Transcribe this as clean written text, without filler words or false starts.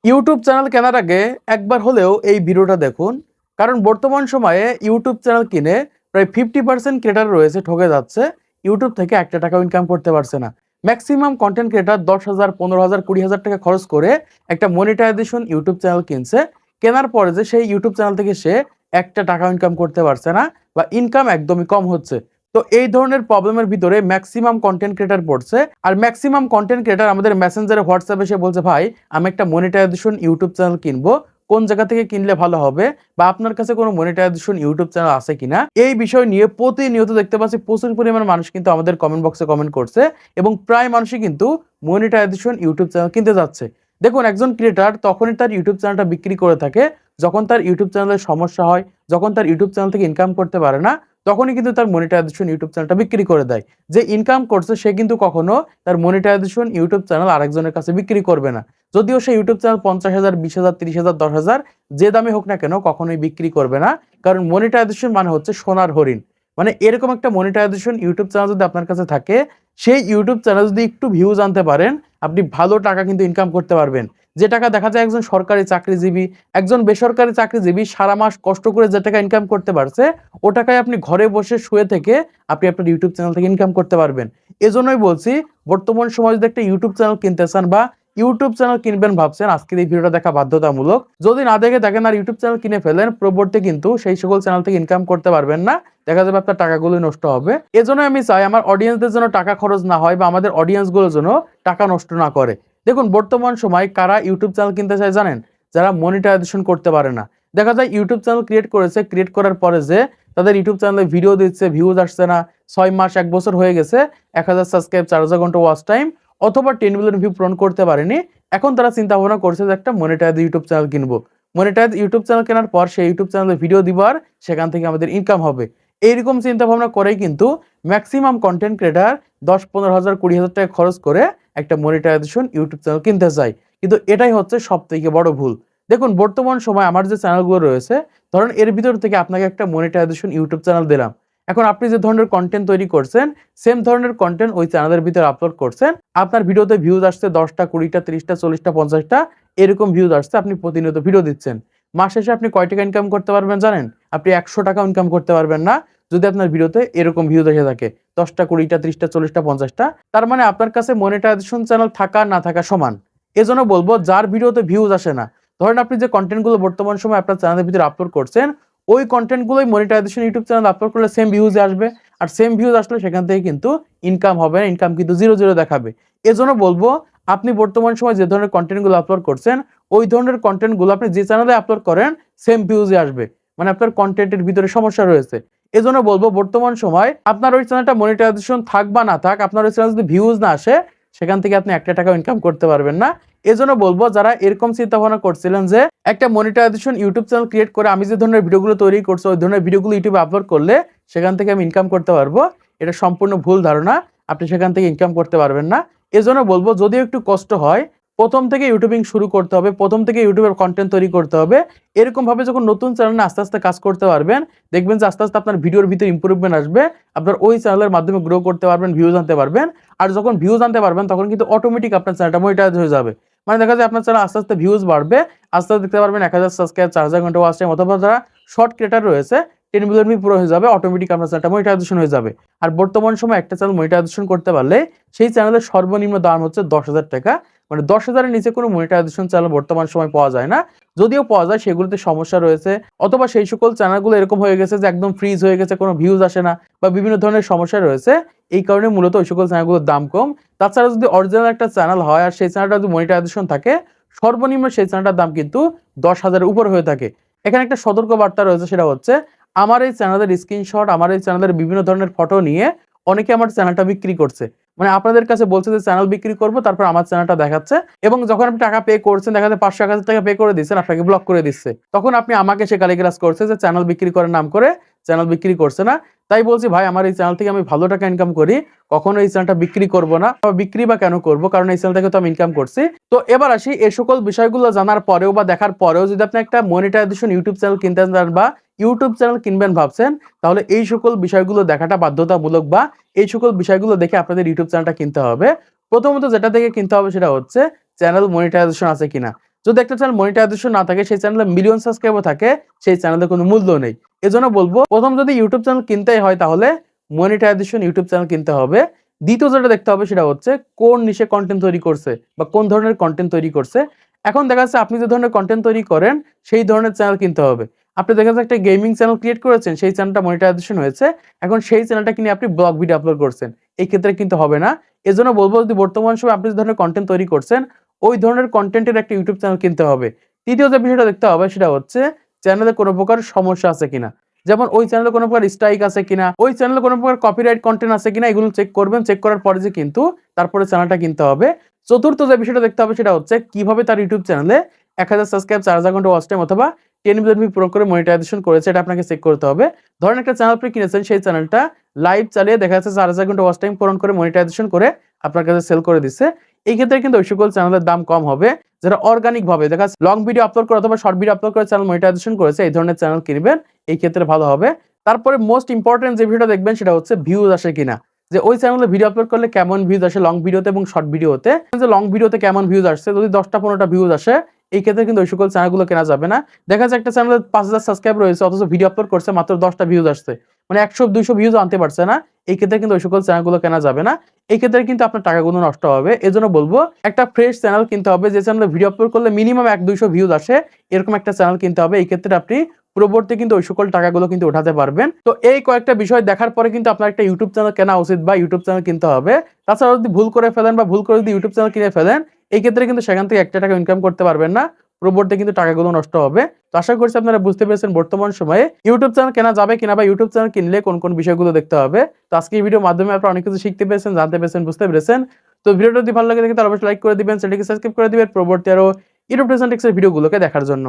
YouTube channel কেনার আগে একবার হলেও এই ভিডিওটা দেখুন। কারণ বর্তমান সময়ে ইউটিউব চ্যানেল কিনে প্রায় 50% ক্রিয়েটার রয়েছে ঠকে যাচ্ছে। ইউটিউব থেকে একটা টাকাও ইনকাম করতে পারছে না। ম্যাক্সিমাম কন্টেন্ট ক্রিয়েটার 10,000, 15,000, 20,000 টাকা খরচ করে একটা মনিটাইজেশন ইউটিউব চ্যানেল কিনছে। কেনার পরে যে সেই ইউটিউব চ্যানেল থেকে সে একটা টাকা ইনকাম করতে পারছে না বা ইনকাম একদমই কম হচ্ছে। তো এই ধরনের প্রবলেমের ভিতরে ম্যাক্সিমাম কন্টেন্ট ক্রিয়েটার পড়ছে। আর ম্যাক্সিমাম কন্টেন্ট ক্রিয়েটার আমাদের মেসেঞ্জারে, হোয়াটসঅ্যাপে এসে বলছে, ভাই আমি একটা মনিটাইজেশন ইউটিউব চ্যানেল কিনবো, কোন জায়গা থেকে কিনলে ভালো হবে বা আপনার কাছে কোনো মনিটাইজেশন ইউটিউব চ্যানেল আছে কিনা, এই বিষয় নিয়ে প্রতিনিয়ত দেখতে পাচ্ছি প্রচুর পরিমাণ মানুষ কিন্তু আমাদের কমেন্ট বক্সে কমেন্ট করছে এবং প্রায় মানুষই কিন্তু মনিটাইজেশন ইউটিউব চ্যানেল কিনতে যাচ্ছে। দেখুন, একজন ক্রিয়েটার তখনই তার ইউটিউব চ্যানেলটা বিক্রি করে থাকে যখন তার ইউটিউব চ্যানেলের সমস্যা হয়, যখন তার ইউটিউব চ্যানেল থেকে ইনকাম করতে পারে না, তখনই কিন্তু তার মনিটাইজেশন ইউটিউব চ্যানেলটা বিক্রি করে দেয়। যে ইনকাম করছে সে কিন্তু কখনো তার মনিটাইজেশন ইউটিউব চ্যানেল আরেকজনের কাছে বিক্রি করবে না। যদিও সে ইউটিউব চ্যানেল 50,000, 20,000, 30,000, 10,000 যে দামে হোক না কেন কখনোই বিক্রি করবে না। কারণ মনিটাইজেশন মানে হচ্ছে সোনার হরিণ। মানে এরকম একটা মনিটাইজেশন ইউটিউব চ্যানেল যদি আপনার কাছে থাকে, সেই ইউটিউব চ্যানেল যদি একটু ভিউজ আনতে পারেন, আপনি ভালো টাকা কিন্তু ইনকাম করতে পারবেন। যে টাকা দেখা যায় একজন সরকারি চাকরিজীবী, একজন বেসরকারি চাকরিজীবী সারা মাস কষ্ট করে যে টাকা ইনকাম করতে পারছে, ও টাকায় আপনি ঘরে বসে শুয়ে থেকে আপনি আপনার ইউটিউব চ্যানেল থেকে ইনকাম করতে পারবেন। এজন্যই বলছি, বর্তমান সময়ে যদি একটা ইউটিউব চ্যানেল কিনতে চান বা ইউটিউব চ্যানেল কিনবেন ভাবছেন, আজকের এই ভিডিওটা দেখা বাধ্যতামূলক। যদি না দেখে থাকেন আর ইউটিউব চ্যানেল কিনে ফেলেন, পরবর্তী কিন্তু সেই সকল চ্যানেল থেকে ইনকাম করতে পারবেন না। দেখা যাবে আপনার টাকাগুলোই নষ্ট হবে। এজন্য আমি চাই আমার অডিয়েন্সদের জন্য টাকা খরচ না হয় বা আমাদের অডিয়েন্সগুলোর জন্য টাকা নষ্ট না করে। দেখুন, বর্তমান সময় কারা ইউটিউব চ্যানেল কিনতে চায় জানেন? যারা মনিটাইজেশন করতে পারে না। দেখা যায় ইউটিউব চ্যানেল ক্রিয়েট করেছে, ক্রিয়েট করার পরে যে তাদের ইউটিউব চ্যানেলে ভিডিও দিচ্ছে, ভিউজ আসছে না, 6 মাস 1 বছর হয়ে গেছে, 1000 সাবস্ক্রাইব, 4000 ঘন্টা ওয়াচ টাইম অথবা 10 মিলিয়ন ভিউ পূরণ করতে পারেনি। এখন তারা চিন্তা ভাবনা করছে যে একটা মনিটাইজ ইউটিউব চ্যানেল কিনবো। মনিটাইজ ইউটিউব চ্যানেল কেনার পর সেই ইউটিউব চ্যানেলে ভিডিও দিব আর সেখান থেকে আমাদের ইনকাম হবে। এইরকম চিন্তা ভাবনা করেই কিন্তু ম্যাক্সিমাম কন্টেন্ট ক্রিয়েটার 10-15,000, 20,000 টাকা খরচ করে একটা মনিটাইজেশন ইউটিউব চ্যানেল কিনতে চায়। কিন্তু এটাই হচ্ছে সবথেকে বড় ভুল। দেখুন, বর্তমান সময় আমার যে চ্যানেলগুলো রয়েছে, ধরুন এর ভিতর থেকে আপনাকে একটা মনিটাইজেশন ইউটিউব চ্যানেল দিলাম। এখন আপনি যে ধরনের কন্টেন্ট তৈরি করছেন, সেম ধরনের কন্টেন্ট ওই চ্যানেলের ভিতরে আপলোড করছেন। আপনার ভিডিওতে ভিউজ আসছে 10টা, 20টা, 30টা, 40টা, 50টা এরকম ভিউজ আসছে। আপনি প্রতিনিয়ত ভিডিও দিচ্ছেন। মাস শেষে আপনি কয় টাকা ইনকাম করতে পারবেন জানেন? আপনি 100 টাকাও ইনকাম করতে পারবেন না যদি আপনার ভিডিওতে এরকম ভিউজ এসে থাকে। 10টা, 20টা, 30টা, 40টা, 50টা। তার মানে আপনার কাছে মনিটাইজেশন চ্যানেল থাকা না থাকা সমান। এজন্য বলবো, যার ভিডিওতে ভিউজ আসে না, ধরেন আপনি যে কন্টেন্ট গুলো বর্তমান সময় আপনার চ্যানেলের ভিতরে আপলোড করছেন, ওই কন্টেন্ট গুলোই মনিটাইজেশন ইউটিউব চ্যানেল আপলোড করলে সেম ভিউজ আসবে। আর সেম ভিউজ আসলে সেখান থেকে কিন্তু ইনকাম হবে না, ইনকাম কিন্তু 0 দেখাবে। এজন্য বলবো, আপনি বর্তমান সময় যে ধরনের কন্টেন্ট গুলো আপলোড করছেন, ওই ধরনের কন্টেন্ট গুলো আপনি যে চ্যানেলে আপলোড করেন সেম ভিউজই আসবে। মানে আপনার কন্টেন্টের ভিতরে সমস্যা রয়েছে। এজন্য বলবো, বর্তমান সময় আপনার ওই চ্যানেলটা মনিটাইজেশন থাক বা না থাক, আপনার ওই চ্যানেল যদি ভিউজ না আসে, সেখান থেকে আপনি একটা টাকাও ইনকাম করতে পারবেন না। এজন্য বলবো, যারা এরকম চিন্তা ভাবনা করছিলেন যে একটা মনিটাইজেশন ইউটিউব চ্যানেল ক্রিয়েট করে আমি যে ধরনের ভিডিওগুলো তৈরি করছি ওই ধরনের ভিডিওগুলো ইউটিউবে আপলোড করলে সেখান থেকে আমি ইনকাম করতে পারবো, এটা সম্পূর্ণ ভুল ধারণা। আপনি সেখান থেকে ইনকাম করতে পারবেন না। এজন্য বলবো, যদিও একটু কষ্ট হয়, প্রথম থেকে ইউটিউবিং শুরু করতে হবে, প্রথম থেকে ইউটিউবের কন্টেন্ট তৈরি করতে হবে। এরকম ভাবে যখন নতুন চ্যানেলে আস্তে আস্তে কাজ করতে পারবেন, দেখবেন যে আস্তে আস্তে আপনার ভিডিওর ভিতরে ইমপ্রুভমেন্ট আসবে। আপনার ওই চ্যানেলের মাধ্যমে গ্রো করতে পারবেন, ভিউজ আনতে পারবেন। আর যখন ভিউজ আনতে পারবেন তখন কিন্তু অটোমেটিক আপনার চ্যানেলটা মনিটাইজ হয়ে যাবে। মানে দেখা যায় আপনার চ্যানেল আস্তে আস্তে ভিউজ বাড়বে, আস্তে আস্তে দেখতে পারবেন 1000 সাবস্ক্রাইব, 4000 ঘন্টা ওয়াচ টাইম, অথবা যারা শর্ট ক্রিয়েটর রয়েছে 10 মিলিয়ন ভিউ পুরো হয়ে যাবে, অটোমেটিক আপনার চ্যানেলটা মনিটাইজেশন হয়ে যাবে। আর বর্তমান সময় একটা চ্যানেল মনিটাইজেশন করতে পারলে সেই চ্যানেলের সর্বনিম্ন দাম হচ্ছে 10,000 টাকা। মানে 10,000-এর নিচে কোনো মনিটাইজেশন চ্যানেল বর্তমান সময় পাওয়া যায় না। যদিও পাওয়া যায়, সেগুলোতে সমস্যা রয়েছে, অথবা সেই সকল চ্যানেলগুলো এরকম হয়ে গেছে যে একদম ফ্রিজ হয়ে গেছে, কোনো ভিউজ আসে না বা বিভিন্ন ধরনের সমস্যা রয়েছে। এই কারণে মূলত ওই সকল চ্যানেলগুলোর দাম কম। তাছাড়া যদি অরিজিনাল একটা চ্যানেল হয় আর সেই চ্যানেলটা যদি মনিটাইজেশন থাকে, সর্বনিম্ন সেই চ্যানেলটার দাম কিন্তু 10,000-এর উপর হয়ে থাকে। এখানে একটা সতর্ক বার্তা রয়েছে, সেটা হচ্ছে আমার এই চ্যানেলের স্ক্রিনশট, আমার এই চ্যানেলের বিভিন্ন ধরনের ফটো নিয়ে অনেকে আমার চ্যানেলটা বিক্রি করছে। মানে আপনাদের কাছে বলছে যে চ্যানেল বিক্রি করব, তারপর আমার চ্যানেলটা দেখাচ্ছে এবং যখন আপনি টাকা পে করছেন, দেখা যায় 500-1000 টাকা পে করে দিচ্ছেন, আপনাকে ব্লক করে দিচ্ছে। তখন আপনি আমাকে সে গালিগালাজ করছে যে চ্যানেল বিক্রি করার নাম করে চ্যানেল বিক্রি করছে না। তাই বলছি, ভাই আমার এই চ্যানেল থেকে আমি ভালো টাকা ইনকাম করি, কখনো এই চ্যানেলটা বিক্রি করব না। বিক্রি বা কেন করব, কারণ এই চ্যানেল থেকে তো আমি ইনকাম করছি। তো এবার আসি, এই সকল বিষয়গুলো জানার পরেও বা দেখার পরেও যদি আপনি একটা মনিটাইজেশন ইউটিউব চ্যানেল কিনতে চান বা ইউটিউব চ্যানেল কিনবেন ভাবছেন, তাহলে এই সকল বিষয়গুলো দেখাটা বাধ্যতামূলক বা এই সকল বিষয়গুলো দেখে আপনাদের ইউটিউব চ্যানেলটা কিনতে হবে। প্রথমত যেটা থেকে কিনতে হবে সেটা হচ্ছে চ্যানেল মনিটাইজেশন আছে কিনা। যদি একটা চ্যানেল মনিটাইজেশন না থাকে, সেই চ্যানেলে মিলিয়ন সাবস্ক্রাইবার থাকে, সেই চ্যানেলের কোনো মূল্য নেই। এজন্য বলবো, প্রথম যদি ইউটিউব চ্যানেল কিনতেই হয় তাহলে মনিটাইজেশন ইউটিউব চ্যানেল কিনতে হবে। দ্বিতীয় যেটা দেখতে হবে সেটা হচ্ছে কোন নিশে কন্টেন্ট তৈরি করছে বা কোন ধরনের কন্টেন্ট তৈরি করছে। এখন দেখা যাচ্ছে আপনি যে ধরনের কন্টেন্ট তৈরি করেন সেই ধরনের চ্যানেল কিনতে হবে। আপনি দেখা যাচ্ছে একটা গেমিং চ্যানেল ক্রিয়েট করেছেন, সেই চ্যানেলটা মনিটাইজেশন হয়েছে, এখন সেই চ্যানেলটা কিনে আপনি ব্লগ ভিডিও আপলোড করছেন, এই ক্ষেত্রে কিন্তু হবে না। এজন্য বলবো, যদি বর্তমান সময়ে আপনি যে ধরনের কন্টেন্ট তৈরি করছেন ওই ধরনের কন্টেন্টের একটা ইউটিউব চ্যানেল কিনতে হবে। তৃতীয় যে বিষয়টা দেখতে হবে সেটা হচ্ছে চ্যানেলে কোনো প্রকার সমস্যা আছে কিনা। যেমন ওই চ্যানেলে কোনো প্রকার স্ট্রাইক আছে কিনা, ওই চ্যানেলে কোনো প্রকার কপিরাইট কন্টেন্ট আছে কিনা, এগুলো চেক করবেন। চেক করার পরে যে কিন্তু তারপরে চ্যানেলটা কিনতে হবে। চতুর্থ যে বিষয়টা দেখতে হবে সেটা হচ্ছে কিভাবে তার ইউটিউব চ্যানেলে 1000 সাবস্ক্রাইব, 4000 ঘন্টা ওয়াচ টাইম অথবা 10 মিলিয়ন ভিউ পূরণ করে মনিটাইজেশন করেছে, এটা আপনাকে চেক করতে হবে। ধরেন একটা চ্যানেল আপনি কিনেছেন, সেই চ্যানেলটা লাইভ চালিয়ে দেখা যাচ্ছে 4000 ঘন্টা ওয়াচ টাইম পূরণ করে মনিটাইজেশন করে আপনার কাছে সেল করে দিচ্ছে। এই ক্ষেত্রে কিন্তু ওই সকল চ্যানেলের দাম কম হবে যারা অর্গানিক ভাবে দেখা যাচ্ছে লং ভিডিও আপলোড করে অথবা শর্ট ভিডিও আপলোড করে চ্যানেল মনিটাইজেশন করেছে, এই ধরনের চ্যানেল কিনবেন, এই ক্ষেত্রে ভালো হবে। তারপরে মোস্ট ইম্পর্টেন্ট যে ভিডিওটা দেখবেন সেটা হচ্ছে ভিউজ আসে কিনা, যে ওই চ্যানেলে ভিডিও আপলোড করলে কেমন ভিউজ আসে লং ভিডিওতে এবং শর্ট ভিডিওতে। যে লং ভিডিওতে কেমন ভিউজ আসছে, যদি 10টা 15টা ভিউজ আসে, এই ক্ষেত্রে কিন্তু ওই সকল চ্যানেলগুলো কেনা যাবে না। দেখা যাচ্ছে একটা চ্যানেলে 5000 সাবস্ক্রাইব রয়েছে অথচ ভিডিও আপলোড করছে মাত্র 10টা ভিউজ আসছে, মানে 100 200 ভিউজ আনতে পারছে না, এই ক্ষেত্রে কিন্তু ওই সকল চ্যানেলগুলো কেনা যাবে না। এই ক্ষেত্রে কিন্তু আপনার টাকাগুলো নষ্ট হবে। এজন্য বলবো একটা ফ্রেশ চ্যানেল কিনতে হবে, যে চ্যানেলে ভিডিও আপলোড করলে মিনিমাম 1 200 ভিউজ আসে, এরকম একটা চ্যানেল কিনতে হবে। এই ক্ষেত্রে আপনি পরবর্তী কিন্তু ওই সকল টাকাগুলো কিন্তু উঠাতে পারবেন। তো এই কয়েকটা বিষয় দেখার পরে কিন্তু আপনার একটা ইউটিউব চ্যানেল কেনা উচিত বা ইউটিউব চ্যানেল কিনতে হবে। তাছাড়া যদি ভুল করে ফেলেন বা ভুল করে যদি ইউটিউব চ্যানেল কিনে ফেলেন, এই ক্ষেত্রে কিন্তু সেখান থেকে একটা টাকা ইনকাম করতে পারবেন না, পরবর্তী কিন্তু টাকাগুলো নষ্ট হবে। তো আশা করছি আপনারা বুঝতে পেরেছেন বর্তমান সময়ে ইউটিউব চ্যানেল কেনা যাবে কিনা বা ইউটিউব চ্যানেল কিনলে কোন কোন বিষয়গুলো দেখতে হবে। তো আজকে এই ভিডিওর মাধ্যমে আপনারা অনেক কিছু শিখতে পেরেছেন, জানতে পেরেছেন, বুঝতে পেরেছেন। তো ভিডিওটা যদি ভালো লাগে থাকে তাহলে অবশ্যই লাইক করে দিবেন, চ্যানেলটিকে সাবস্ক্রাইব করে দিবেন পরবর্তী আরো ইউটিউব টিপস এর ভিডিওগুলোকে দেখার জন্য।